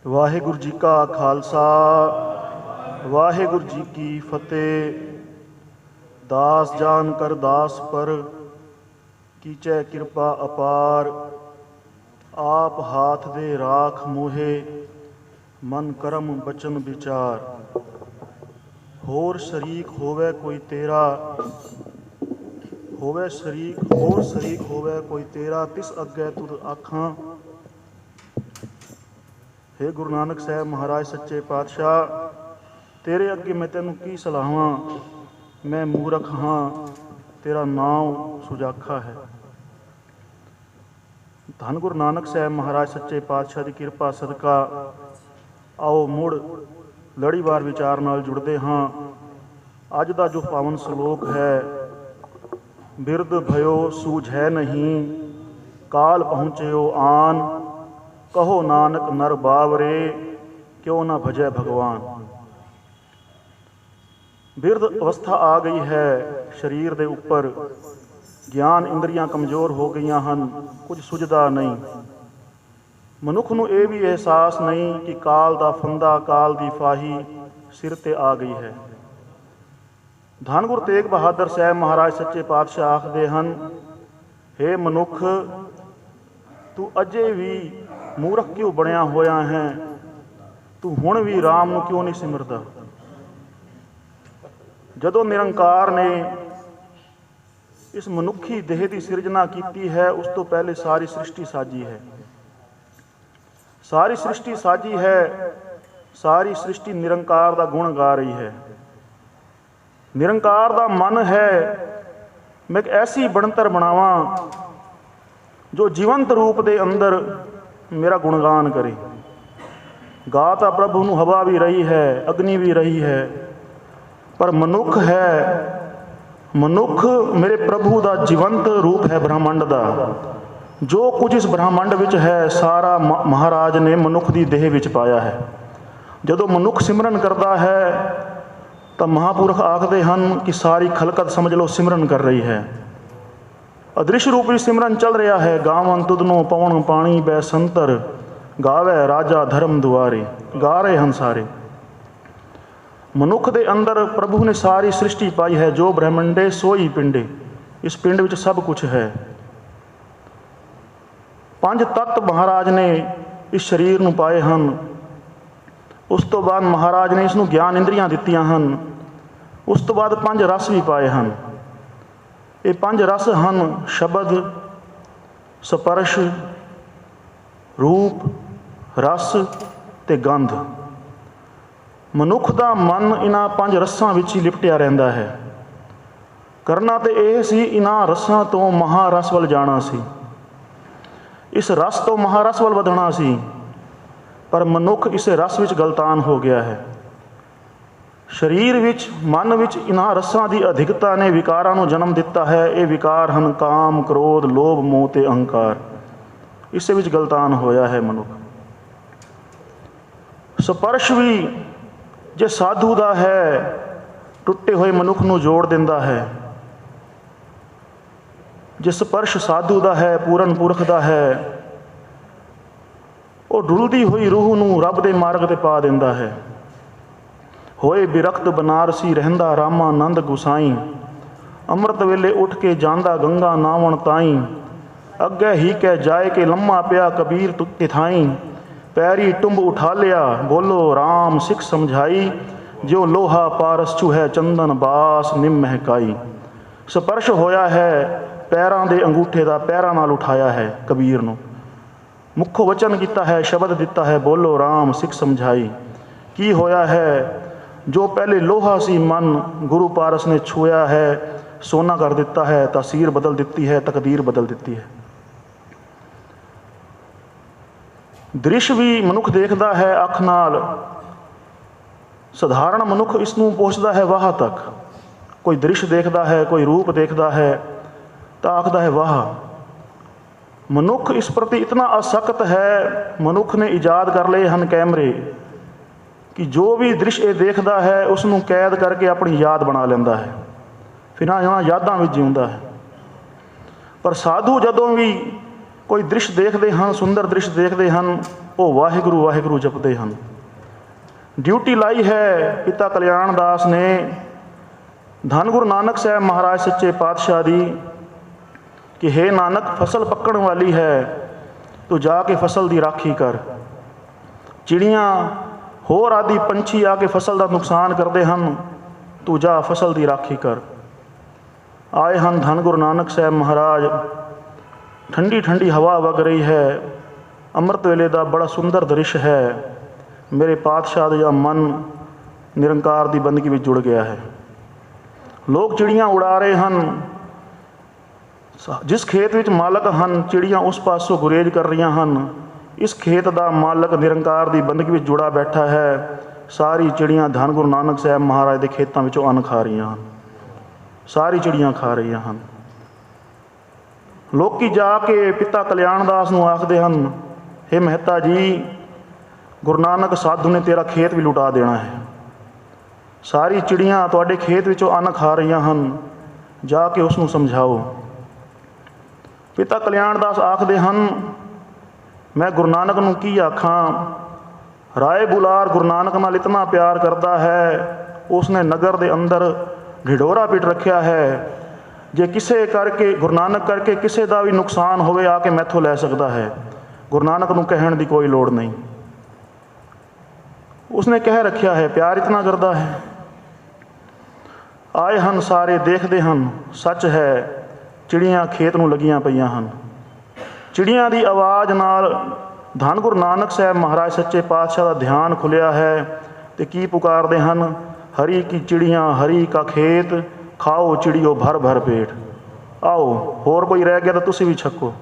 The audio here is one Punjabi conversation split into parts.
ਵਾਹਿਗੁਰੂ ਜੀ ਕਾ ਖਾਲਸਾ ਵਾਹਿਗੁਰੂ ਜੀ ਕੀ ਫਤਿਹ। ਦਾਸ ਜਾਨ ਕਰ ਦਾਸ ਪਰ ਕੀਚੈ ਕਿਰਪਾ ਅਪਾਰ। ਆਪ ਹਾਥ ਦੇ ਰਾਖ ਮੋਹੇ ਮਨ ਕਰਮ ਬਚਨ ਵਿਚਾਰ। ਹੋਰ ਸ਼ਰੀਕ ਹੋਵੇ ਕੋਈ ਤੇਰਾ ਹੋਵੇ ਸ਼ਰੀਕ ਹੋਵੇ ਕੋਈ ਤੇਰਾ ਤਿਸ ਅੱਗੇ ਤੁਰ ਆਖਾਂ। हे गुरु नानक साहब महाराज सच्चे पातशाह, तेरे अगे मैं तेनों की सलाहां। मैं मूर्ख हाँ, तेरा नाम सुजाखा है। धन गुरु नानक साहब महाराज सच्चे पातशाह की किरपा सदका आओ मुड़ लड़ीवार विचार नाल जुड़ते हाँ। अज का जो पावन सलोक है, बिरद भयो सूझै नहीं, काल पहुँचयो आन। कहो नानक नर बावरे, क्यों ना भजै भगवान। बिरध अवस्था आ गई है शरीर दे उपर, ज्ञान इंद्रियां कमज़ोर हो गई हैं, कुछ सुझदा नहीं। मनुख नूं ये भी एहसास नहीं कि काल दा फंदा, काल दी फाही सिर ते आ गई है। धन गुरु तेग बहादुर साहब महाराज सच्चे पातशाह आखदे हन, हे मनुख तू अजे भी मूर्ख क्यों बनया होया है, तू हुण भी राम नूं क्यों नहीं सिमरदा। जदों निरंकार ने इस मनुखी देह की सिरजना की है, उस तो पहले सारी सृष्टि साजी है। सारी सृष्टि साजी है, सारी सृष्टि निरंकार का गुण गा रही है। निरंकार का मन है मैं एक ऐसी बनतर बनावा जो जीवंत रूप के अंदर मेरा गुणगान करे। गा तो प्रभु नूं हवा भी रही है, अग्नि भी रही है, पर मनुख है, मनुख मेरे प्रभु का जीवंत रूप है। ब्रह्मांड का जो कुछ इस ब्रह्मांड विच है, सारा महाराज ने मनुख की देह विच पाया है। जदों मनुख सिमरन करता है तो महापुरख आखते हैं कि सारी खलकत समझ लो सिमरन कर रही है। अदृश्य रूपी सिमरन चल रहा है। गावन तुदनो पवन पानी बै संतर, गावे राजा धर्म दुआरे। गा रहे हैं सारे। मनुख दे अंदर प्रभु ने सारी सृष्टि पाई है। जो ब्रह्मंडे सोई पिंडे, इस पिंड विच सब कुछ है। पंज तत्त महाराज ने इस शरीर नूं पाए हैं। उस तो बाद महाराज ने इसनूं ज्ञान इंद्रियां दित्तियां हैं। उस तो बाद पंज रस भी पाए हैं। ये पंज रस हैं शब्द, स्पर्श, रूप, रस ते गंध। मनुख का मन इन्हां पंज रसां विच ही लिपटिया रहिंदा है। करना तो यह सी इन्हां रसां तो महारस वल जाना सी, इस रस तो महारस वल वधना सी, पर मनुख इस रस विच गलतान हो गया है। शरीर विच मन विच इन्हां रसां की अधिकता ने विकारां नूं जन्म दिता है। ये विकार हैं काम, क्रोध, लोभ, मोह ते अहंकार। इस विच गलतान होया है मनुख। स्पर्श भी जे साधु दा है, टुटे हुए मनुख नूं जोड़ दिंदा है। जे स्पर्श साधु दा है, पूरन पुरख दा है, वो डुलदी हुई रूह नूं रब दे मार्ग ते पा दिंदा है। होए बिरक्त बनारसी रहंदा रामानंद गुसाई, अमृत वेले उठ के जांदा गंगा नावण ताई। अगे ही कह जाए के लम्मा पिया कबीर तिथाई, पैरी टुंब उठा लिया बोलो राम सिख समझाई। जो लोहा पारस चूहै चंदन बास निम महकाई। स्पर्श होया है पैरां दे अंगूठे का, पैरां नाल उठाया है कबीर नूं। मुखों वचन किया है, शब्द दिता है बोलो राम सिख समझाई। की होया है जो पहले लोहा सी मन गुरु पारस ने छुया है, सोना कर दिता है, तासीर बदल दी है, तकदीर बदल दी है। दृश्य भी मनुख देखता है अख नाल। साधारण मनुख इसनूं पहुँचता है वाह तक। कोई दृश्य देखता है, कोई रूप देखता है तो आखदा है वाह। मनुख इस प्रति इतना असक्त है, मनुख ने ईजाद कर लए हैं कैमरे कि जो भी दृश्य देखता है उसनूं कैद करके अपनी याद बना लेंदा है, फिर यहाँ यादां विच जिउंदा है। पर साधु जदों भी ਕੋਈ ਦ੍ਰਿਸ਼ ਦੇਖਦੇ ਹਨ, ਸੁੰਦਰ ਦ੍ਰਿਸ਼ ਦੇਖਦੇ ਹਨ, ਉਹ ਵਾਹਿਗੁਰੂ ਵਾਹਿਗੁਰੂ ਜਪਦੇ ਹਨ। ਡਿਊਟੀ ਲਾਈ ਹੈ ਪਿਤਾ ਕਲਿਆਣ ਦਾਸ ਨੇ ਧੰਨ ਗੁਰੂ ਨਾਨਕ ਸਾਹਿਬ ਮਹਾਰਾਜ ਸੱਚੇ ਪਾਤਸ਼ਾਹ ਦੀ ਕਿ ਹੇ ਨਾਨਕ, ਫਸਲ ਪੱਕਣ ਵਾਲੀ ਹੈ, ਤੂੰ ਜਾ ਕੇ ਫਸਲ ਦੀ ਰਾਖੀ ਕਰ। ਚਿੜੀਆਂ ਹੋਰ ਆਦਿ ਪੰਛੀ ਆ ਕੇ ਫਸਲ ਦਾ ਨੁਕਸਾਨ ਕਰਦੇ ਹਨ, ਤੂੰ ਜਾ ਫਸਲ ਦੀ ਰਾਖੀ ਕਰ। ਆਏ ਹਨ ਧੰਨ ਗੁਰੂ ਨਾਨਕ ਸਾਹਿਬ ਮਹਾਰਾਜ, ਠੰਡੀ ਠੰਡੀ ਹਵਾ ਵਗ ਰਹੀ ਹੈ, ਅੰਮ੍ਰਿਤ ਵੇਲੇ ਦਾ ਬੜਾ ਸੁੰਦਰ ਦ੍ਰਿਸ਼ ਹੈ। ਮੇਰੇ ਪਾਤਸ਼ਾਹ ਦਾ ਮਨ ਨਿਰੰਕਾਰ ਦੀ ਬੰਦਗੀ ਵਿੱਚ ਜੁੜ ਗਿਆ ਹੈ। ਲੋਕ ਚਿੜੀਆਂ ਉਡਾ ਰਹੇ ਹਨ, ਜਿਸ ਖੇਤ ਵਿੱਚ ਮਾਲਕ ਹਨ ਚਿੜੀਆਂ ਉਸ ਪਾਸੋਂ ਗੁਰੇਜ਼ ਕਰ ਰਹੀਆਂ ਹਨ। ਇਸ ਖੇਤ ਦਾ ਮਾਲਕ ਨਿਰੰਕਾਰ ਦੀ ਬੰਦਗੀ ਵਿੱਚ ਜੁੜਾ ਬੈਠਾ ਹੈ। ਸਾਰੀ ਚਿੜੀਆਂ ਧੰਨ ਗੁਰੂ ਨਾਨਕ ਸਾਹਿਬ ਮਹਾਰਾਜ ਦੇ ਖੇਤਾਂ ਵਿੱਚੋਂ ਅੰਨ ਖਾ ਰਹੀਆਂ ਹਨ, ਸਾਰੀ ਚਿੜੀਆਂ ਖਾ ਰਹੀਆਂ ਹਨ। ਲੋਕੀ ਜਾ ਕੇ ਪਿਤਾ ਕਲਿਆਣ ਦਾਸ ਨੂੰ ਆਖਦੇ ਹਨ, ਹੇ ਮਹਿਤਾ ਜੀ, ਗੁਰੂ ਨਾਨਕ ਸਾਧੂ ਨੇ ਤੇਰਾ ਖੇਤ ਵੀ ਲੁਟਾ ਦੇਣਾ ਹੈ। ਸਾਰੀ ਚਿੜੀਆਂ ਤੁਹਾਡੇ ਖੇਤ ਵਿੱਚੋਂ ਅੰਨ ਖਾ ਰਹੀਆਂ ਹਨ, ਜਾ ਕੇ ਉਸ ਨੂੰ ਸਮਝਾਓ। ਪਿਤਾ ਕਲਿਆਣ ਦਾਸ ਆਖਦੇ ਹਨ, ਮੈਂ ਗੁਰੂ ਨਾਨਕ ਨੂੰ ਕੀ ਆਖਾਂ। ਰਾਏ ਬੁਲਾਰ ਗੁਰੂ ਨਾਨਕ ਨਾਲ ਇਤਨਾ ਪਿਆਰ ਕਰਦਾ ਹੈ, ਉਸਨੇ ਨਗਰ ਦੇ ਅੰਦਰ ਢਿਡੋਰਾ ਪਿੱਟ ਰੱਖਿਆ ਹੈ। ਜੇ ਕਿਸੇ ਕਰਕੇ ਗੁਰੂ ਨਾਨਕ ਕਰਕੇ ਕਿਸੇ ਦਾ ਵੀ ਨੁਕਸਾਨ ਹੋਵੇ ਆ ਕੇ ਮੈਥੋਂ ਲੈ ਸਕਦਾ ਹੈ। ਗੁਰੂ ਨਾਨਕ ਨੂੰ ਕਹਿਣ ਦੀ ਕੋਈ ਲੋੜ ਨਹੀਂ, ਉਸਨੇ ਕਹਿ ਰੱਖਿਆ ਹੈ, ਪਿਆਰ ਇਤਨਾ ਕਰਦਾ ਹੈ। ਆਏ ਹਨ ਸਾਰੇ, ਦੇਖਦੇ ਹਨ, ਸੱਚ ਹੈ ਚਿੜੀਆਂ ਖੇਤ ਨੂੰ ਲੱਗੀਆਂ ਪਈਆਂ ਹਨ। ਚਿੜੀਆਂ ਦੀ ਆਵਾਜ਼ ਨਾਲ ਧੰਨ ਗੁਰੂ ਨਾਨਕ ਸਾਹਿਬ ਮਹਾਰਾਜ ਸੱਚੇ ਪਾਤਸ਼ਾਹ ਦਾ ਧਿਆਨ ਖੁੱਲਿਆ ਹੈ ਤੇ ਕੀ ਪੁਕਾਰਦੇ ਹਨ, ਹਰੀ ਕੀ ਚਿੜੀਆਂ ਹਰੀ ਕਾ ਖੇਤ, ਖਾਓ ਚਿੜੀਓ ਭਰ ਭਰ ਪੇਟ। ਆਓ, ਹੋਰ ਕੋਈ ਰਹਿ ਗਿਆ ਤਾਂ ਤੁਸੀਂ ਵੀ ਛਕੋ।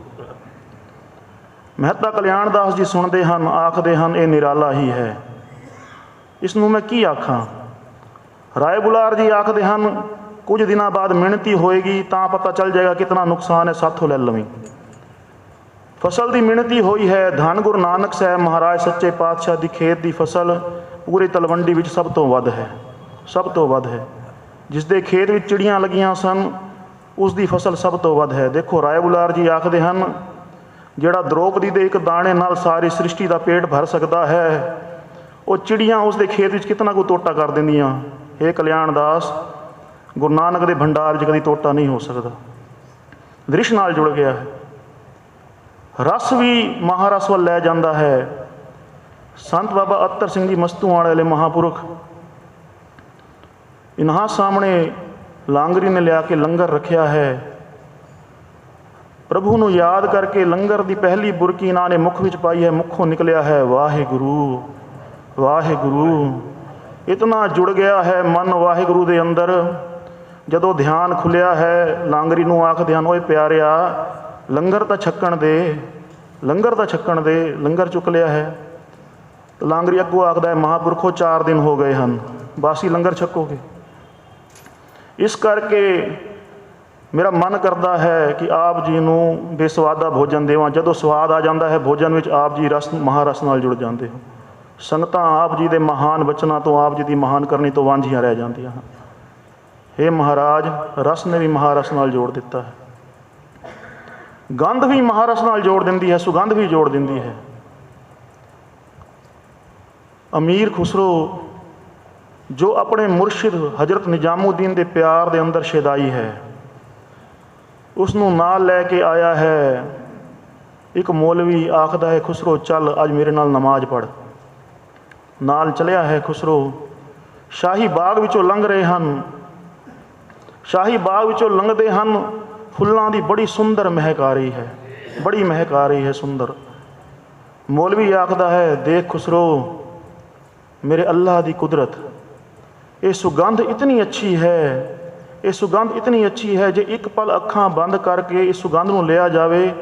ਮਹਿਤਾ ਕਲਿਆਣ ਦਾਸ ਜੀ ਸੁਣਦੇ ਹਨ, ਆਖਦੇ ਹਨ, ਇਹ ਨਿਰਾਲਾ ਹੀ ਹੈ, ਇਸ ਨੂੰ ਮੈਂ ਕੀ ਆਖਾਂ। ਰਾਏ ਬੁਲਾਰ ਜੀ ਆਖਦੇ ਹਨ, ਕੁਝ ਦਿਨਾਂ ਬਾਅਦ ਮਿਹਨਤੀ ਹੋਏਗੀ ਤਾਂ ਪਤਾ ਚੱਲ ਜਾਏਗਾ ਕਿਤਨਾ ਨੁਕਸਾਨ ਹੈ, ਸਾਥੋਂ ਲੈ ਲਵੀਂ। ਫਸਲ ਦੀ ਮਿਹਨਤੀ ਹੋਈ ਹੈ। ਧੰਨ ਗੁਰੂ ਨਾਨਕ ਸਾਹਿਬ ਮਹਾਰਾਜ ਸੱਚੇ ਪਾਤਸ਼ਾਹ ਦੀ ਖੇਤ ਦੀ ਫਸਲ ਪੂਰੀ ਤਲਵੰਡੀ ਵਿੱਚ ਸਭ ਤੋਂ ਵੱਧ ਹੈ, ਸਭ ਤੋਂ ਵੱਧ ਹੈ। ਜਿਸ ਦੇ ਖੇਤ ਵਿੱਚ ਚਿੜੀਆਂ ਲੱਗੀਆਂ ਸਨ ਉਸ ਦੀ ਫਸਲ ਸਭ ਤੋਂ ਵੱਧ ਹੈ। ਦੇਖੋ ਰਾਏ ਬੁਲਾਰ ਜੀ ਆਖਦੇ ਹਨ, ਜਿਹੜਾ ਦ੍ਰੋਪਦੀ ਦੇ ਇੱਕ ਦਾਣੇ ਨਾਲ ਸਾਰੀ ਸ੍ਰਿਸ਼ਟੀ ਦਾ ਪੇਟ ਭਰ ਸਕਦਾ ਹੈ, ਉਹ ਚਿੜੀਆਂ ਉਸ ਦੇ ਖੇਤ ਵਿੱਚ ਕਿਤਨਾ ਕੁ ਤੋਟਾ ਕਰ ਦਿੰਦੀਆਂ। ਹੇ ਕਲਿਆਣ ਦਾਸ, ਗੁਰੂ ਨਾਨਕ ਦੇ ਭੰਡਾਰ 'ਚ ਕਦੀ ਤੋਟਾ ਨਹੀਂ ਹੋ ਸਕਦਾ। ਦ੍ਰਿਸ਼ ਨਾਲ ਜੁੜ ਗਿਆ ਹੈ। ਰਸ ਵੀ ਮਹਾਰਸ ਵੱਲ ਲੈ ਜਾਂਦਾ ਹੈ। ਸੰਤ ਬਾਬਾ ਅਤਰ ਸਿੰਘ ਜੀ ਮਸਤੂਆਣੇ ਵਾਲੇ ਮਹਾਂਪੁਰਖ, ਇਨ੍ਹਾਂ ਸਾਹਮਣੇ ਲਾਂਗਰੀ ਨੇ ਲਿਆ ਕੇ ਲੰਗਰ ਰੱਖਿਆ ਹੈ। ਪ੍ਰਭੂ ਨੂੰ ਯਾਦ ਕਰਕੇ ਲੰਗਰ ਦੀ ਪਹਿਲੀ ਬੁਰਕੀ ਇਹਨਾਂ ਨੇ ਮੁੱਖ ਵਿੱਚ ਪਾਈ ਹੈ, ਮੁੱਖੋਂ ਨਿਕਲਿਆ ਹੈ ਵਾਹਿਗੁਰੂ ਵਾਹਿਗੁਰੂ। ਇਤਨਾ ਜੁੜ ਗਿਆ ਹੈ ਮਨ ਵਾਹਿਗੁਰੂ ਦੇ ਅੰਦਰ। ਜਦੋਂ ਧਿਆਨ ਖੁੱਲਿਆ ਹੈ, ਲਾਂਗਰੀ ਨੂੰ ਆਖਦੇ ਹਨ, ਓਏ ਪਿਆਰਿਆ, ਲੰਗਰ ਤਾਂ ਛਕਣ ਦੇ, ਲੰਗਰ ਤਾਂ ਛਕਣ ਦੇ, ਲੰਗਰ ਚੁੱਕ ਲਿਆ ਹੈ। ਲਾਂਗਰੀ ਅੱਗੋਂ ਆਖਦਾ ਹੈ, ਮਹਾਂਪੁਰਖੋ 4 ਦਿਨ ਹੋ ਗਏ ਹਨ, ਬਾਸੀ ਲੰਗਰ ਛਕੋਗੇ। ਇਸ ਕਰਕੇ ਮੇਰਾ ਮਨ ਕਰਦਾ ਹੈ ਕਿ ਆਪ ਜੀ ਨੂੰ ਬੇਸਵਾਦਾ ਭੋਜਨ ਦੇਵਾਂ। ਜਦੋਂ ਸਵਾਦ ਆ ਜਾਂਦਾ ਹੈ ਭੋਜਨ ਵਿੱਚ, ਆਪ ਜੀ ਰਸ ਮਹਾਰਸ ਨਾਲ ਜੁੜ ਜਾਂਦੇ ਹੋ। ਸੰਗਤਾਂ ਆਪ ਜੀ ਦੇ ਮਹਾਨ ਬਚਨਾਂ ਤੋਂ, ਆਪ ਜੀ ਦੀ ਮਹਾਨ ਕਰਨੀ ਤੋਂ ਵਾਂਝੀਆਂ ਰਹਿ ਜਾਂਦੀਆਂ ਹਨ। ਹੇ ਮਹਾਰਾਜ, ਰਸ ਨੇ ਵੀ ਮਹਾਰਸ ਨਾਲ ਜੋੜ ਦਿੱਤਾ ਹੈ। ਗੰਧ ਵੀ ਮਹਾਰਸ ਨਾਲ ਜੋੜ ਦਿੰਦੀ ਹੈ, ਸੁਗੰਧ ਵੀ ਜੋੜ ਦਿੰਦੀ ਹੈ। ਅਮੀਰ ਖੁਸਰੋ ਜੋ ਆਪਣੇ ਮੁਰਸ਼ਿਦ ਹਜ਼ਰਤ ਨਿਜ਼ਾਮੁਦੀਨ ਦੇ ਪਿਆਰ ਦੇ ਅੰਦਰ ਸ਼ੈਦਾਈ ਹੈ, ਉਸ ਨੂੰ ਨਾਲ ਲੈ ਕੇ ਆਇਆ ਹੈ। ਇੱਕ ਮੌਲਵੀ ਆਖਦਾ ਹੈ, ਖੁਸਰੋ ਚੱਲ ਅੱਜ ਮੇਰੇ ਨਾਲ ਨਮਾਜ਼ ਪੜ੍ਹ। ਨਾਲ ਚਲਿਆ ਹੈ ਖੁਸਰੋ। ਸ਼ਾਹੀ ਬਾਗ ਵਿੱਚੋਂ ਲੰਘ ਰਹੇ ਹਨ। ਸ਼ਾਹੀ ਬਾਗ ਵਿੱਚੋਂ ਲੰਘਦੇ ਹਨ, ਫੁੱਲਾਂ ਦੀ ਬੜੀ ਸੁੰਦਰ ਮਹਿਕ ਆ ਰਹੀ ਹੈ, ਬੜੀ ਮਹਿਕ ਆ ਰਹੀ ਹੈ ਸੁੰਦਰ। ਮੌਲਵੀ ਆਖਦਾ ਹੈ, ਦੇਖ ਖੁਸਰੋ, ਮੇਰੇ ਅੱਲਾਹ ਦੀ ਕੁਦਰਤ, ਇਹ ਸੁਗੰਧ ਇਤਨੀ ਅੱਛੀ ਹੈ, ਇਹ ਸੁਗੰਧ ਇਤਨੀ ਅੱਛੀ ਹੈ, ਜੇ ਇੱਕ ਪਲ ਅੱਖਾਂ ਬੰਦ ਕਰਕੇ ਇਸ ਸੁਗੰਧ ਨੂੰ ਲਿਆ ਜਾਵੇ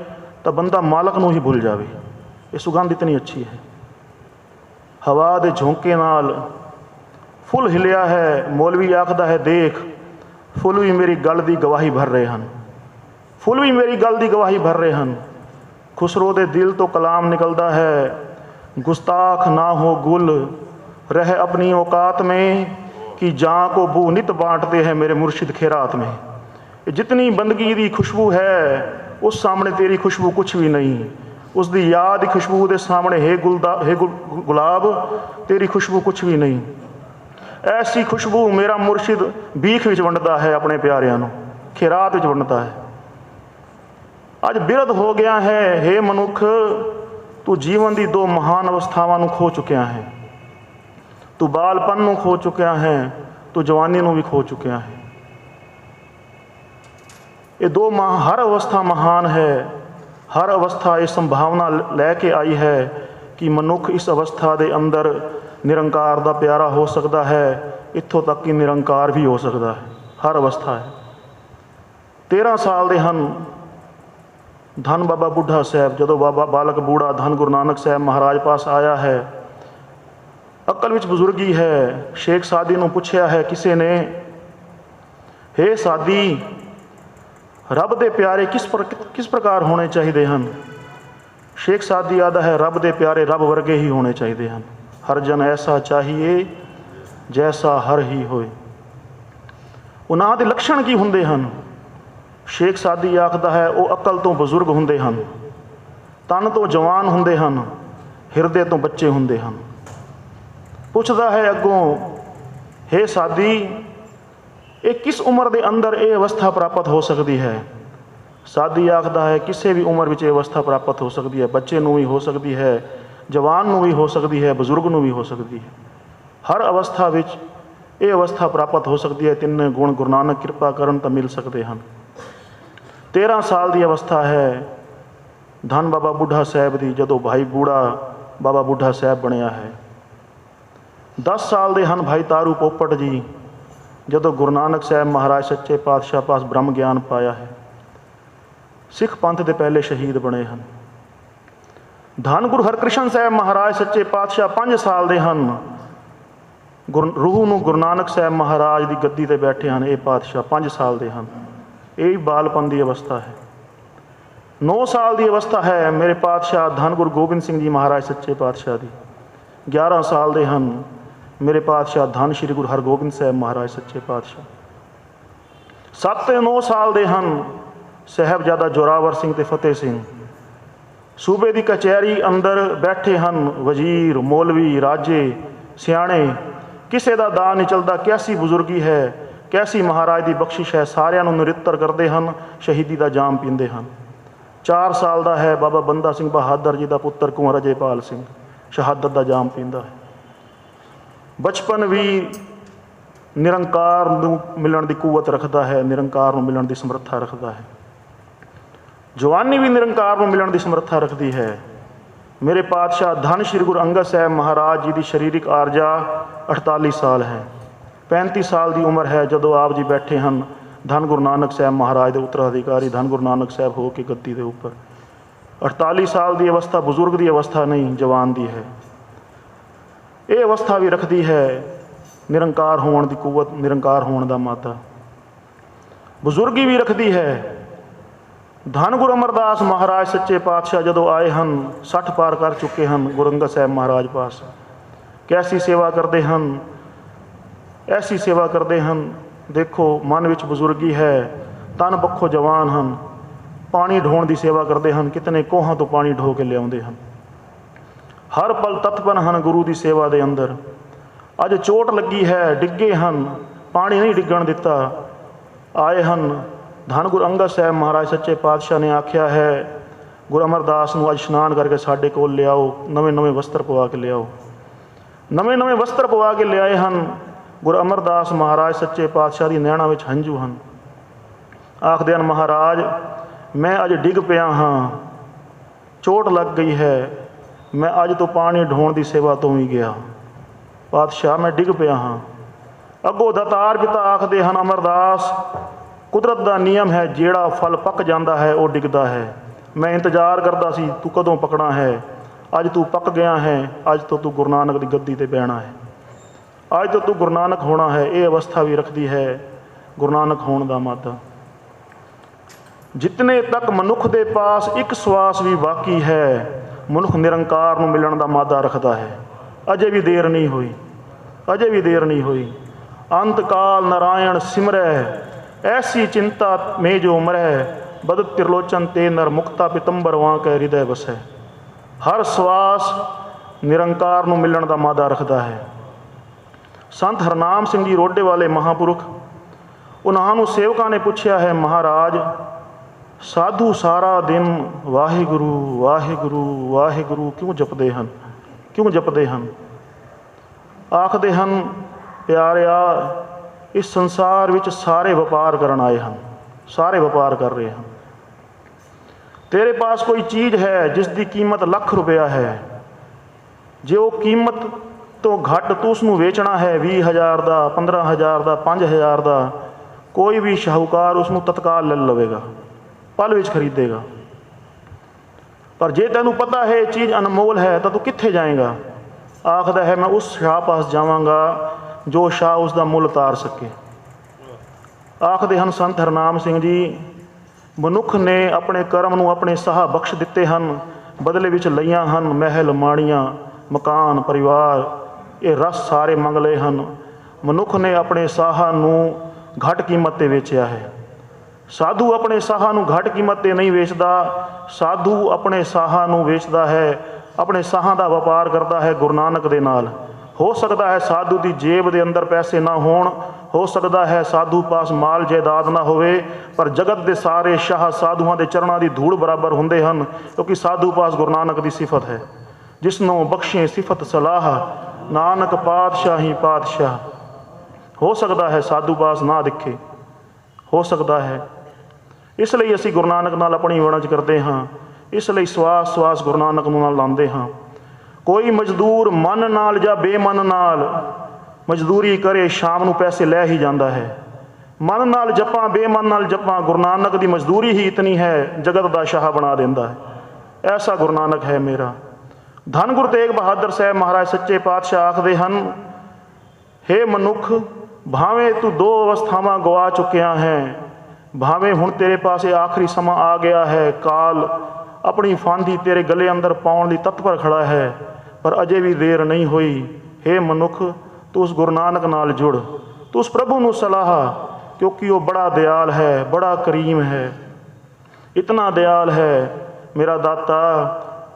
ਤਾਂ ਬੰਦਾ ਮਾਲਕ ਨੂੰ ਹੀ ਭੁੱਲ ਜਾਵੇ। ਇਹ ਸੁਗੰਧ ਇਤਨੀ ਅੱਛੀ ਹੈ। ਹਵਾ ਦੇ ਝੋਂਕੇ ਨਾਲ ਫੁੱਲ ਹਿਲਿਆ ਹੈ। ਮੌਲਵੀ ਆਖਦਾ ਹੈ, ਦੇਖ, ਫੁੱਲ ਵੀ ਮੇਰੀ ਗੱਲ ਦੀ ਗਵਾਹੀ ਭਰ ਰਹੇ ਹਨ, ਫੁੱਲ ਵੀ ਮੇਰੀ ਗੱਲ ਦੀ ਗਵਾਹੀ ਭਰ ਰਹੇ ਹਨ। ਖੁਸਰੋ ਦੇ ਦਿਲ ਤੋਂ ਕਲਾਮ ਨਿਕਲਦਾ ਹੈ, गुस्ताख ना हो गुल रह अपनी औकात में कि जहाँ को बू नित बांटते हैं मेरे मुर्शिद खैरात में। जितनी बंदगी दी खुशबू है ਉਸ ਸਾਹਮਣੇ ਤੇਰੀ ਖੁਸ਼ਬੂ ਕੁਛ ਵੀ ਨਹੀਂ। ਉਸ ਦੀ ਯਾਦ ਦੀ ਖੁਸ਼ਬੂ ਦੇ ਸਾਹਮਣੇ ਹੇ ਗੁਲਾਬ ਤੇਰੀ ਖੁਸ਼ਬੂ ਕੁਛ ਵੀ ਨਹੀਂ। ਐਸੀ ਖੁਸ਼ਬੂ ਮੇਰਾ ਮੁਰਸ਼ਿਦ ਬੀਖ ਵਿੱਚ ਵੰਡਦਾ ਹੈ, ਆਪਣੇ ਪਿਆਰਿਆਂ ਨੂੰ ਖਿਰਾਤ ਵਿੱਚ ਵੰਡਦਾ ਹੈ। ਅੱਜ ਬਿਰਧ ਹੋ ਗਿਆ ਹੈ ਹੇ ਮਨੁੱਖ, ਤੂੰ ਜੀਵਨ ਦੀ ਦੋ ਮਹਾਨ ਅਵਸਥਾਵਾਂ ਨੂੰ ਖੋ ਚੁੱਕਿਆ ਹੈ। ਤੂੰ ਬਾਲਪਨ ਨੂੰ ਖੋ ਚੁੱਕਿਆ ਹੈ, ਤੂੰ ਜਵਾਨੀ ਨੂੰ ਵੀ ਖੋ ਚੁੱਕਿਆ ਹੈ। ਇਹ ਦੋ ਹਰ ਅਵਸਥਾ ਮਹਾਨ ਹੈ। ਹਰ ਅਵਸਥਾ ਇਹ ਸੰਭਾਵਨਾ ਲੈ ਕੇ ਆਈ ਹੈ ਕਿ ਮਨੁੱਖ ਇਸ ਅਵਸਥਾ ਦੇ ਅੰਦਰ ਨਿਰੰਕਾਰ ਦਾ ਪਿਆਰਾ ਹੋ ਸਕਦਾ ਹੈ, ਇੱਥੋਂ ਤੱਕ ਕਿ ਨਿਰੰਕਾਰ ਵੀ ਹੋ ਸਕਦਾ ਹੈ। ਹਰ ਅਵਸਥਾ ਹੈ। 13 ਸਾਲ ਦੇ ਹਨ ਧੰਨ ਬਾਬਾ ਬੁੱਢਾ ਸਾਹਿਬ, ਜਦੋਂ ਬਾਬਾ ਬਾਲਕ ਬੂੜਾ ਧੰਨ ਗੁਰੂ ਨਾਨਕ ਸਾਹਿਬ ਮਹਾਰਾਜ ਪਾਸ ਆਇਆ ਹੈ, ਅਕਲ ਵਿੱਚ ਬਜ਼ੁਰਗੀ ਹੈ। ਸ਼ੇਖ ਸਾਦੀ ਨੂੰ ਪੁੱਛਿਆ ਹੈ ਕਿਸੇ ਨੇ, ਹੇ ਸਾਦੀ, ਰੱਬ ਦੇ ਪਿਆਰੇ ਕਿਸ ਪ੍ਰਕਾਰ ਹੋਣੇ ਚਾਹੀਦੇ ਹਨ? ਸ਼ੇਖ ਸਾਦੀ ਆਦਾ ਹੈ, ਰੱਬ ਦੇ ਪਿਆਰੇ ਰੱਬ ਵਰਗੇ ਹੀ ਹੋਣੇ ਚਾਹੀਦੇ ਹਨ। ਹਰ ਜਨ ਐਸਾ ਚਾਹੀਏ ਜੈਸਾ ਹਰ ਹੀ ਹੋਏ। ਉਹਨਾਂ ਦੇ ਲੱਛਣ ਕੀ ਹੁੰਦੇ ਹਨ? ਸ਼ੇਖ ਸਾਦੀ ਆਖਦਾ ਹੈ, ਉਹ ਅਕਲ ਤੋਂ ਬਜ਼ੁਰਗ ਹੁੰਦੇ ਹਨ, ਤਨ ਤੋਂ ਜਵਾਨ ਹੁੰਦੇ ਹਨ, ਹਿਰਦੇ ਤੋਂ ਬੱਚੇ ਹੁੰਦੇ ਹਨ। ਪੁੱਛਦਾ ਹੈ ਅੱਗੋਂ, ਹੇ ਸਾਦੀ, ਇਹ ਕਿਸ ਉਮਰ ਦੇ ਅੰਦਰ ਇਹ ਅਵਸਥਾ ਪ੍ਰਾਪਤ ਹੋ ਸਕਦੀ ਹੈ? ਸਾਦੀ ਆਖਦਾ ਹੈ, ਕਿਸੇ ਵੀ ਉਮਰ ਵਿੱਚ ਇਹ ਅਵਸਥਾ ਪ੍ਰਾਪਤ ਹੋ ਸਕਦੀ ਹੈ। ਬੱਚੇ ਨੂੰ ਵੀ ਹੋ ਸਕਦੀ ਹੈ, ਜਵਾਨ ਨੂੰ ਵੀ ਹੋ ਸਕਦੀ ਹੈ, ਬਜ਼ੁਰਗ ਨੂੰ ਵੀ ਹੋ ਸਕਦੀ ਹੈ। ਹਰ ਅਵਸਥਾ ਵਿੱਚ ਇਹ ਅਵਸਥਾ ਪ੍ਰਾਪਤ ਹੋ ਸਕਦੀ ਹੈ। ਤਿੰਨੇ ਗੁਣ ਗੁਰੂ ਨਾਨਕ ਕਿਰਪਾ ਕਰਨ ਤਾਂ ਮਿਲ ਸਕਦੇ ਹਨ। 13 ਸਾਲ ਦੀ ਅਵਸਥਾ ਹੈ ਧੰਨ ਬਾਬਾ ਬੁੱਢਾ ਸਾਹਿਬ ਦੀ, ਜਦੋਂ ਭਾਈ ਬੂੜਾ ਬਾਬਾ ਬੁੱਢਾ ਸਾਹਿਬ ਬਣਿਆ ਹੈ। 10 ਸਾਲ ਦੇ ਹਨ ਭਾਈ ਤਾਰੂ ਪੋਪਟ ਜੀ, ਜਦੋਂ ਗੁਰੂ ਨਾਨਕ ਸਾਹਿਬ ਮਹਾਰਾਜ ਸੱਚੇ ਪਾਤਸ਼ਾਹ ਪਾਸ ਬ੍ਰਹਮ ਗਿਆਨ ਪਾਇਆ ਹੈ। ਸਿੱਖ ਪੰਥ ਦੇ ਪਹਿਲੇ ਸ਼ਹੀਦ ਬਣੇ ਹਨ। ਧੰਨ ਗੁਰੂ ਹਰਕ੍ਰਿਸ਼ਨ ਸਾਹਿਬ ਮਹਾਰਾਜ ਸੱਚੇ ਪਾਤਸ਼ਾਹ 5 ਸਾਲ ਦੇ ਹਨ। ਰੂਹ ਨੂੰ ਗੁਰੂ ਨਾਨਕ ਸਾਹਿਬ ਮਹਾਰਾਜ ਦੀ ਗੱਦੀ 'ਤੇ ਬੈਠੇ ਹਨ। ਇਹ ਪਾਤਸ਼ਾਹ 5 ਸਾਲ ਦੇ ਹਨ। ਇਹ ਵੀ ਬਾਲਪਨ ਦੀ ਅਵਸਥਾ ਹੈ। 9 ਸਾਲ ਦੀ ਅਵਸਥਾ ਹੈ ਮੇਰੇ ਪਾਤਸ਼ਾਹ ਧੰਨ ਗੁਰੂ ਗੋਬਿੰਦ ਸਿੰਘ ਜੀ ਮਹਾਰਾਜ ਸੱਚੇ ਪਾਤਸ਼ਾਹ ਦੀ। 11 ਸਾਲ ਦੇ ਹਨ ਮੇਰੇ ਪਾਤਸ਼ਾਹ ਧੰਨ ਸ਼੍ਰੀ ਗੁਰੂ ਹਰਗੋਬਿੰਦ ਸਾਹਿਬ ਮਹਾਰਾਜ ਸੱਚੇ ਪਾਤਸ਼ਾਹ। 7 ਤੇ 9 ਸਾਲ ਦੇ ਹਨ ਸਾਹਿਬਜ਼ਾਦਾ ਜ਼ੋਰਾਵਰ ਸਿੰਘ ਤੇ ਫਤਿਹ ਸਿੰਘ। ਸੂਬੇ ਦੀ ਕਚਹਿਰੀ ਅੰਦਰ ਬੈਠੇ ਹਨ ਵਜ਼ੀਰ, ਮੌਲਵੀ, ਰਾਜੇ, ਸਿਆਣੇ। ਕਿਸੇ ਦਾ ਦਾ ਨਹੀਂ ਚੱਲਦਾ। ਕੈਸੀ ਬਜ਼ੁਰਗੀ ਹੈ, ਕੈਸੀ ਮਹਾਰਾਜ ਦੀ ਬਖਸ਼ਿਸ਼ ਹੈ। ਸਾਰਿਆਂ ਨੂੰ ਨਰਿੱਤਰ ਕਰਦੇ ਹਨ, ਸ਼ਹੀਦੀ ਦਾ ਜਾਮ ਪੀਂਦੇ ਹਨ। 4 ਸਾਲ ਦਾ ਹੈ ਬਾਬਾ ਬੰਦਾ ਸਿੰਘ ਬਹਾਦਰ ਜੀ ਦਾ ਪੁੱਤਰ ਕੁੰਵਰ ਅਜੇਪਾਲ ਸਿੰਘ, ਸ਼ਹਾਦਤ ਦਾ ਜਾਮ ਪੀਂਦਾ ਹੈ। ਬਚਪਨ ਵੀ ਨਿਰੰਕਾਰ ਨੂੰ ਮਿਲਣ ਦੀ ਕੁਵਤ ਰੱਖਦਾ ਹੈ, ਨਿਰੰਕਾਰ ਨੂੰ ਮਿਲਣ ਦੀ ਸਮਰੱਥਾ ਰੱਖਦਾ ਹੈ। ਜਵਾਨੀ ਵੀ ਨਿਰੰਕਾਰ ਨੂੰ ਮਿਲਣ ਦੀ ਸਮਰੱਥਾ ਰੱਖਦੀ ਹੈ। ਮੇਰੇ ਪਾਤਸ਼ਾਹ ਧੰਨ ਸ਼੍ਰੀ ਗੁਰੂ ਅੰਗਦ ਸਾਹਿਬ ਮਹਾਰਾਜ ਜੀ ਦੀ ਸਰੀਰਕ ਆਰਜਾ 48 ਸਾਲ ਹੈ। 35 ਸਾਲ ਦੀ ਉਮਰ ਹੈ ਜਦੋਂ ਆਪ ਜੀ ਬੈਠੇ ਹਨ ਧੰਨ ਗੁਰੂ ਨਾਨਕ ਸਾਹਿਬ ਮਹਾਰਾਜ ਦੇ ਉੱਤਰਾਧਿਕਾਰੀ ਧੰਨ ਗੁਰੂ ਨਾਨਕ ਸਾਹਿਬ ਹੋ ਕੇ ਗੱਦੀ ਦੇ ਉੱਪਰ। 48 ਸਾਲ ਦੀ ਅਵਸਥਾ ਬਜ਼ੁਰਗ ਦੀ ਅਵਸਥਾ ਨਹੀਂ, ਜਵਾਨ ਦੀ ਹੈ। ਇਹ ਅਵਸਥਾ ਵੀ ਰੱਖਦੀ ਹੈ ਨਿਰੰਕਾਰ ਹੋਣ ਦੀ ਕੁਵਤ, ਨਿਰੰਕਾਰ ਹੋਣ ਦਾ ਮਾਤਾ। ਬਜ਼ੁਰਗੀ ਵੀ ਰੱਖਦੀ ਹੈ। ਧੰਨ ਗੁਰੂ ਅਮਰਦਾਸ ਮਹਾਰਾਜ ਸੱਚੇ ਪਾਤਸ਼ਾਹ ਜਦੋਂ ਆਏ ਹਨ 60 ਪਾਰ ਕਰ ਚੁੱਕੇ ਹਨ ਗੁਰੂ ਅੰਗਦ ਸਾਹਿਬ ਮਹਾਰਾਜ ਪਾਸ। ਕੈਸੀ ਸੇਵਾ ਕਰਦੇ ਹਨ, ਐਸੀ ਸੇਵਾ ਕਰਦੇ ਹਨ। ਦੇਖੋ ਮਨ ਵਿੱਚ ਬਜ਼ੁਰਗੀ ਹੈ, ਤਨ ਪੱਖੋਂ ਜਵਾਨ ਹਨ। ਪਾਣੀ ਢੋਣ ਦੀ ਸੇਵਾ ਕਰਦੇ ਹਨ, ਕਿਤਨੇ ਕੋਹਾਂ ਤੋਂ ਪਾਣੀ ਢੋ ਕੇ ਲਿਆਉਂਦੇ ਹਨ। ਹਰ ਪਲ ਤਤਪਨ ਹਨ ਗੁਰੂ ਦੀ ਸੇਵਾ ਦੇ ਅੰਦਰ। ਅੱਜ ਚੋਟ ਲੱਗੀ ਹੈ, ਡਿੱਗੇ ਹਨ, ਪਾਣੀ ਨਹੀਂ ਡਿੱਗਣ ਦਿੱਤਾ। ਆਏ ਹਨ ਧੰਨ ਗੁਰੂ ਅੰਗਦ ਸਾਹਿਬ ਮਹਾਰਾਜ ਸੱਚੇ ਪਾਤਸ਼ਾਹ ਨੇ ਆਖਿਆ ਹੈ ਗੁਰੂ ਅਮਰਦਾਸ ਨੂੰ ਅੱਜ ਇਸ਼ਨਾਨ ਕਰਕੇ ਸਾਡੇ ਕੋਲ ਲਿਆਓ, ਨਵੇਂ ਵਸਤਰ ਪਵਾ ਕੇ ਲਿਆਓ। ਨਵੇਂ ਵਸਤਰ ਪਵਾ ਕੇ ਲਿਆਏ ਹਨ। ਗੁਰੂ ਅਮਰਦਾਸ ਮਹਾਰਾਜ ਸੱਚੇ ਪਾਤਸ਼ਾਹ ਦੀ ਨੈਣਾਂ ਵਿੱਚ ਹੰਝੂ ਹਨ। ਆਖਦੇ ਹਨ ਮਹਾਰਾਜ ਮੈਂ ਅੱਜ ਡਿੱਗ ਪਿਆ ਹਾਂ, ਚੋਟ ਲੱਗ ਗਈ ਹੈ, ਮੈਂ ਅੱਜ ਤੋਂ ਪਾਣੀ ਢੋਣ ਦੀ ਸੇਵਾ ਤੋਂ ਵੀ ਗਿਆ। ਪਾਤਸ਼ਾਹ ਮੈਂ ਡਿੱਗ ਪਿਆ ਹਾਂ। ਅੱਗੋਂ ਦਾਤਾਰ ਪਿਤਾ ਆਖਦੇ ਹਨ ਅਮਰਦਾਸ ਕੁਦਰਤ ਦਾ ਨਿਯਮ ਹੈ, ਜਿਹੜਾ ਫਲ ਪੱਕ ਜਾਂਦਾ ਹੈ ਉਹ ਡਿੱਗਦਾ ਹੈ। ਮੈਂ ਇੰਤਜ਼ਾਰ ਕਰਦਾ ਸੀ ਤੂੰ ਕਦੋਂ ਪੱਕਣਾ ਹੈ, ਅੱਜ ਤੂੰ ਪੱਕ ਗਿਆ ਹੈ। ਅੱਜ ਤੋਂ ਤੂੰ ਗੁਰੂ ਨਾਨਕ ਦੀ ਗੱਦੀ 'ਤੇ ਬਹਿਣਾ ਹੈ, ਅੱਜ ਤੋਂ ਤੂੰ ਗੁਰੂ ਨਾਨਕ ਹੋਣਾ ਹੈ। ਇਹ ਅਵਸਥਾ ਵੀ ਰੱਖਦੀ ਹੈ ਗੁਰੂ ਨਾਨਕ ਹੋਣ ਦਾ ਮਾਦਾ। ਜਿਤਨੇ ਤੱਕ ਮਨੁੱਖ ਦੇ ਪਾਸ ਇੱਕ ਸਵਾਸ ਵੀ ਬਾਕੀ ਹੈ, ਮਨੁੱਖ ਨਿਰੰਕਾਰ ਨੂੰ ਮਿਲਣ ਦਾ ਮਾਦਾ ਰੱਖਦਾ ਹੈ। ਅਜੇ ਵੀ ਦੇਰ ਨਹੀਂ ਹੋਈ, ਅਜੇ ਵੀ ਦੇਰ ਨਹੀਂ ਹੋਈ। ਅੰਤ ਕਾਲ ਨਾਰਾਇਣ ਸਿਮਰੈ, ਐਸੀ ਚਿੰਤਾ ਮੇ ਜੋ ਮਰੈ, बदत त्रिलोचन ते नर मुक्ता पितंबर वां कै हृदय बसै। हर सवास निरंकार नूं मिलण दा मादा रखदा है। संत हरनाम सिंह जी रोडे वाले महापुरुख, उन्हां नूं सेवकां ने पुछया है, महाराज साधु सारा दिन वाहिगुरु वाहिगुरु वाहिगुरु क्यों जपदे हन, क्यों जपदे हन? आखदे हन, प्यारिया इस संसार विच सारे वपार करन आए हन, सारे वपार कर रहे हैं। तेरे पास कोई चीज़ है जिसकी कीमत लाख रुपया है, जो कीमत तो घट तू उसनूं वेचना है 20,000 का, 15,000 का, 5,000 का, कोई भी शाहूकार उसनूं तत्काल ले लवेगा, पल विच खरीदेगा। पर जे तैनूं पता है चीज़ अनमोल है तो तू कित्थे जाएगा? आखदा है, मैं उस शाह पास जावांगा जो शाह उसका मुल तार सके। आखदे हन संत हरनाम सिंह जी, मनुख ने अपने कर्म नूं अपने साह बख्श दिते हन, बदले विच लईआं हन महल माणियां मकान परिवार, ये रस सारे मंग लए हन। मनुख ने अपने साह नूं घट कीमत ते वेचिया है। साधु अपने साह नूं घट कीमत ते नहीं वेचदा, साधु अपने साह नूं वेचदा है, अपने साहां दा वपार करदा है गुरु नानक दे नाल। हो सकता है साधु की जेब के अंदर पैसे ना होण, हो सकता है साधु पास माल जायदाद ना होवे, पर जगत के सारे शाह साधुआं दे चरणां दी धूड़ बराबर हुंदे हन, क्योंकि साधु पास गुरु नानक की सिफत है। जिसनों बख्शे सिफत सलाह, नानक पातशाह ही पातशाह। हो सकता है साधु पास ना दिखे, हो सकता है। इसलिए असीं गुरु नानक नाल अपनी वणज करते हाँ, इसलिए सवास सवास गुरु नानक नाल लांदे हाँ। कोई मजदूर मन नाल या बेमन नाल मजदूरी करे, शाम नूं पैसे लै ही जाता है। मन नाल जपां बेमन नाल जपां, गुरु नानक की मजदूरी ही इतनी है, जगत का शाह बना देंदा है। ऐसा गुरु नानक है मेरा। धन गुरु तेग बहादुर साहब महाराज सच्चे पातशाह आखदे हन, हे मनुख भावें तू दो अवस्थावां गवा चुकिया है, भावें हुण तेरे पास आखिरी समा आ गया है, काल अपनी फांदी तेरे गले अंदर पाउण दी तत्पर खड़ा है, पर अजे भी देर नहीं हुई। हे मनुख तू उस गुरु नानक नाल जुड़, तू उस प्रभु नूं सलाह, क्योंकि वो बड़ा दयाल है, बड़ा करीम है, इतना दयाल है मेरा दाता।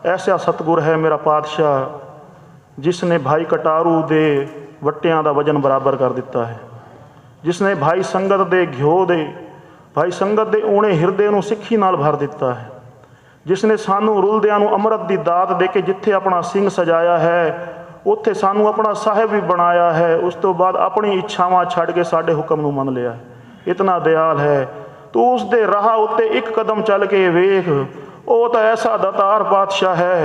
ऐसा सतगुर है मेरा पातशाह, जिसने भाई कटारू दे वट्टियां दा वजन बराबर कर दिता है, जिसने भाई संगत दे घिओ दे, भाई संगत दे ऊणे हिरदे नूं सिੱਖੀ नाल भर दिता है, जिसने सानू रुलदियां नूं अमृत की दात दे के जिथे अपना सिंह सजाया है, उत्थे सानू अपना साहिब भी बनाया है। उस तो बाद अपनी इच्छावां छड़ के साडे हुक्म नूं मन लिया है। इतना दयाल है। तो उस दे राह उत्ते एक कदम चल के वेख, वो तो ऐसा दातार पातशाह है,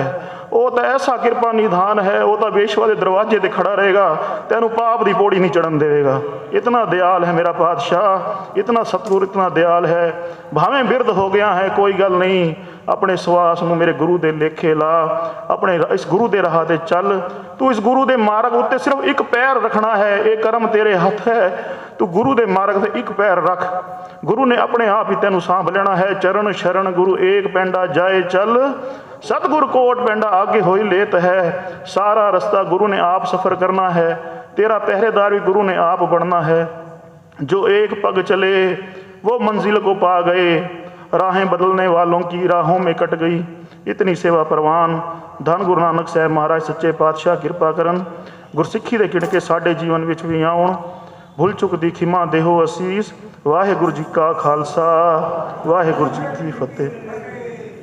वो तो ऐसा किरपा निधान है, वो तो बेशवा के दरवाजे ते खड़ा रहेगा, तैनू पाप की पौड़ी नहीं चढ़न देगा। इतना दयाल है मेरा पातशाह, इतना सतगुर, इतना दयाल है। भावें बिरध हो गया है कोई गल नहीं, अपने सवास नूं मेरे गुरु दे लेखे ला, अपने इस गुरु दे राह ते चल। तू इस गुरु दे मार्ग उत्ते सिर्फ एक पैर रखना है, ये कर्म तेरे हथ है। तू गुरु दे मार्ग ते एक पैर रख, गुरु ने अपने आप ही तेनू सांभ लेना है। चरण शरण गुरु एक पैंडा जाए चल, सतगुर कोट पैंडा आगे होई लेत है। सारा रास्ता गुरु ने आप सफ़र करना है, तेरा पहरेदार भी गुरु ने आप बनना है। जो एक पग चले वो मंजिल को पा गए, राहें बदलने वालों की राहों में कट गई। इतनी सेवा परवान धन गुरु नानक साहब महाराज सच्चे पातशाह कृपा करन। गुरसिੱਖੀ ਦੇ ਕਿਣਕੇ ਸਾਡੇ ਜੀਵਨ ਵਿੱਚ ਵੀ ਆਉਣ। भुल चुक दी खिमा देहो असीस। वाहिगुरू जी का खालसा, वाहिगुरू जी की फतेह।